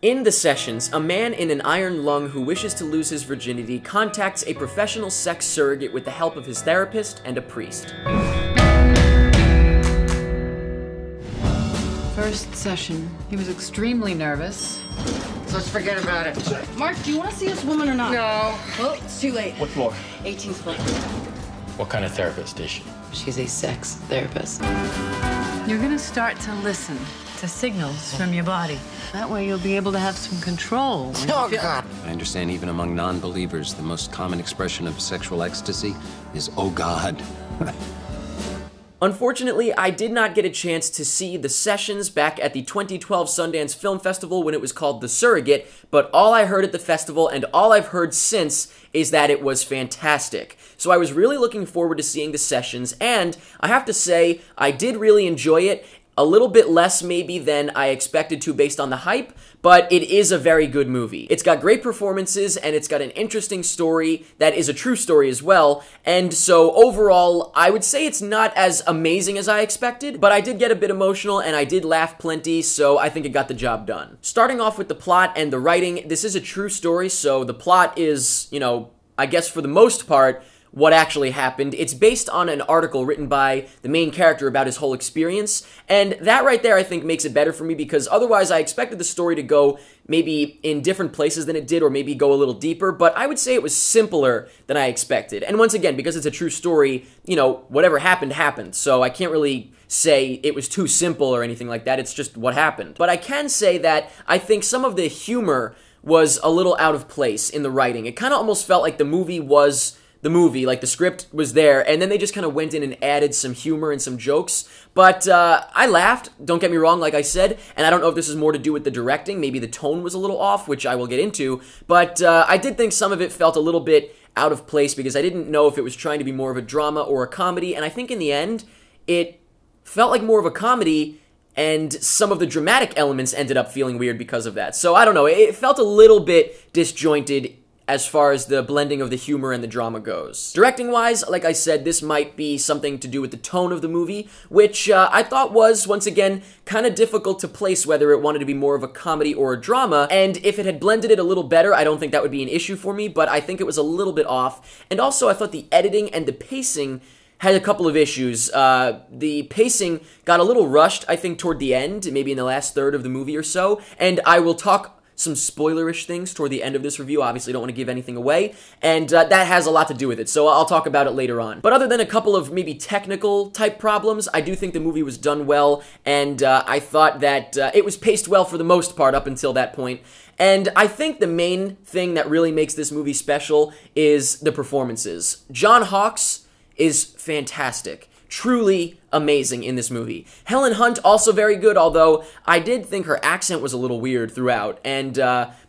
In The Sessions, a man in an iron lung who wishes to lose his virginity contacts a professional sex surrogate with the help of his therapist and a priest. First session, he was extremely nervous. So let's forget about it. Mark, do you want to see this woman or not? No. Well, it's too late. What floor? 18th floor. What kind of therapist is she? She's a sex therapist. You're gonna start to listen to signals from your body. That way you'll be able to have some control. Oh, God. I understand even among non-believers, the most common expression of sexual ecstasy is, oh God. Unfortunately, I did not get a chance to see The Sessions back at the 2012 Sundance Film Festival when it was called The Surrogate, but all I heard at the festival and all I've heard since is that it was fantastic. So I was really looking forward to seeing The Sessions, and I have to say, I did really enjoy it. A little bit less maybe than I expected to based on the hype, but it is a very good movie. It's got great performances, and it's got an interesting story that is a true story as well, and so overall, I would say it's not as amazing as I expected, but I did get a bit emotional, and I did laugh plenty, so I think it got the job done. Starting off with the plot and the writing, this is a true story, so the plot is, you know, I guess for the most part, what actually happened. It's based on an article written by the main character about his whole experience, and that right there I think makes it better for me because otherwise I expected the story to go maybe in different places than it did or maybe go a little deeper, but I would say it was simpler than I expected. And once again, because it's a true story, you know, whatever happened, happened, so I can't really say it was too simple or anything like that, it's just what happened. But I can say that I think some of the humor was a little out of place in the writing. It kind of almost felt like the movie was the movie, like the script was there, and then they just kind of went in and added some humor and some jokes, but I laughed, don't get me wrong, like I said, and I don't know if this is more to do with the directing, maybe the tone was a little off, which I will get into, but I did think some of it felt a little bit out of place because I didn't know if it was trying to be more of a drama or a comedy, and I think in the end, it felt like more of a comedy, and some of the dramatic elements ended up feeling weird because of that, so I don't know, it felt a little bit disjointed as far as the blending of the humor and the drama goes. Directing-wise, like I said, this might be something to do with the tone of the movie, which I thought was, once again, kind of difficult to place whether it wanted to be more of a comedy or a drama, and if it had blended it a little better, I don't think that would be an issue for me, but I think it was a little bit off, and also I thought the editing and the pacing had a couple of issues. The pacing got a little rushed, I think, toward the end, maybe in the last third of the movie or so, and I will talk some spoilerish things toward the end of this review. Obviously, don't want to give anything away, and that has a lot to do with it, so I'll talk about it later on. But other than a couple of maybe technical type problems, I do think the movie was done well, and I thought that it was paced well for the most part up until that point. And I think the main thing that really makes this movie special is the performances. John Hawkes is fantastic. Truly amazing in this movie. Helen Hunt, also very good, although I did think her accent was a little weird throughout, and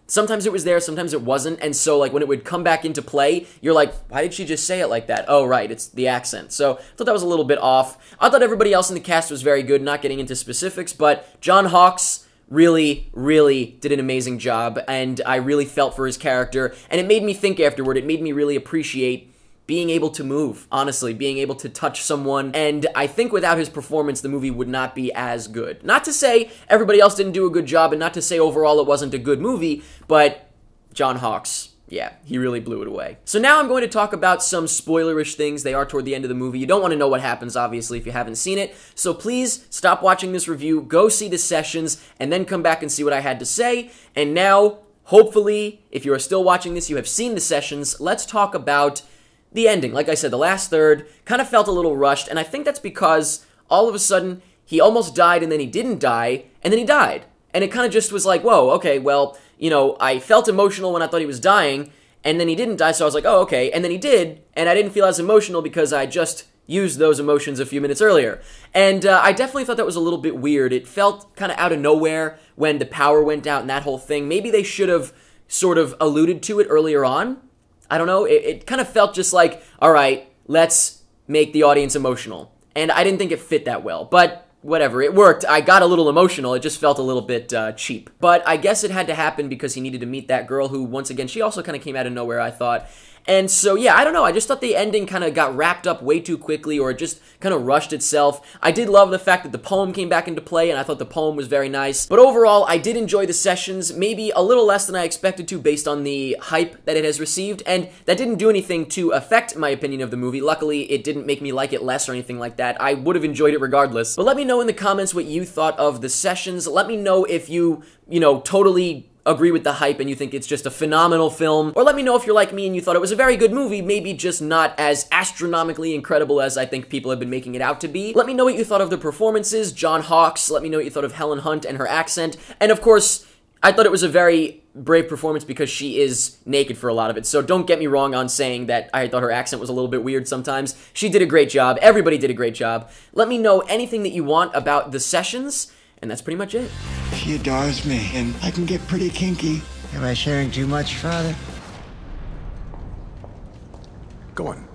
sometimes it was there, sometimes it wasn't, and so like when it would come back into play, you're like, why did she just say it like that? Oh, right, it's the accent. So I thought that was a little bit off. I thought everybody else in the cast was very good, not getting into specifics, but John Hawkes really, really did an amazing job, and I really felt for his character, and it made me think afterward. It made me really appreciate being able to move, honestly, being able to touch someone, and I think without his performance, the movie would not be as good. Not to say everybody else didn't do a good job, and not to say overall it wasn't a good movie, but John Hawkes, yeah, he really blew it away. So now I'm going to talk about some spoilerish things. They are toward the end of the movie. You don't want to know what happens, obviously, if you haven't seen it, so please stop watching this review, go see The Sessions, and then come back and see what I had to say, and now, hopefully, if you are still watching this, you have seen The Sessions. Let's talk about the ending. Like I said, the last third kind of felt a little rushed, and I think that's because all of a sudden he almost died and then he didn't die, and then he died. And it kind of just was like, whoa, okay, well, you know, I felt emotional when I thought he was dying, and then he didn't die, so I was like, oh, okay, and then he did, and I didn't feel as emotional because I just used those emotions a few minutes earlier. And I definitely thought that was a little bit weird. It felt kind of out of nowhere when the power went out and that whole thing. Maybe they should have sort of alluded to it earlier on. I don't know, it kind of felt just like, all right, let's make the audience emotional. And I didn't think it fit that well, but whatever, it worked. I got a little emotional, it just felt a little bit cheap. But I guess it had to happen because he needed to meet that girl who, once again, she also kind of came out of nowhere, I thought. And so, yeah, I don't know. I just thought the ending kind of got wrapped up way too quickly, or it just kind of rushed itself. I did love the fact that the poem came back into play, and I thought the poem was very nice. But overall, I did enjoy the sessions, maybe a little less than I expected to based on the hype that it has received, and that didn't do anything to affect my opinion of the movie. Luckily, it didn't make me like it less or anything like that. I would have enjoyed it regardless. But let me know in the comments what you thought of the sessions. Let me know if you totally agree with the hype and you think it's just a phenomenal film, or let me know if you're like me and you thought it was a very good movie, maybe just not as astronomically incredible as I think people have been making it out to be. Let me know what you thought of the performances, John Hawkes, let me know what you thought of Helen Hunt and her accent, and of course, I thought it was a very brave performance because she is naked for a lot of it, so don't get me wrong on saying that I thought her accent was a little bit weird sometimes. She did a great job, everybody did a great job. Let me know anything that you want about the sessions, and that's pretty much it. She adores me, and I can get pretty kinky. Am I sharing too much, Father? Go on.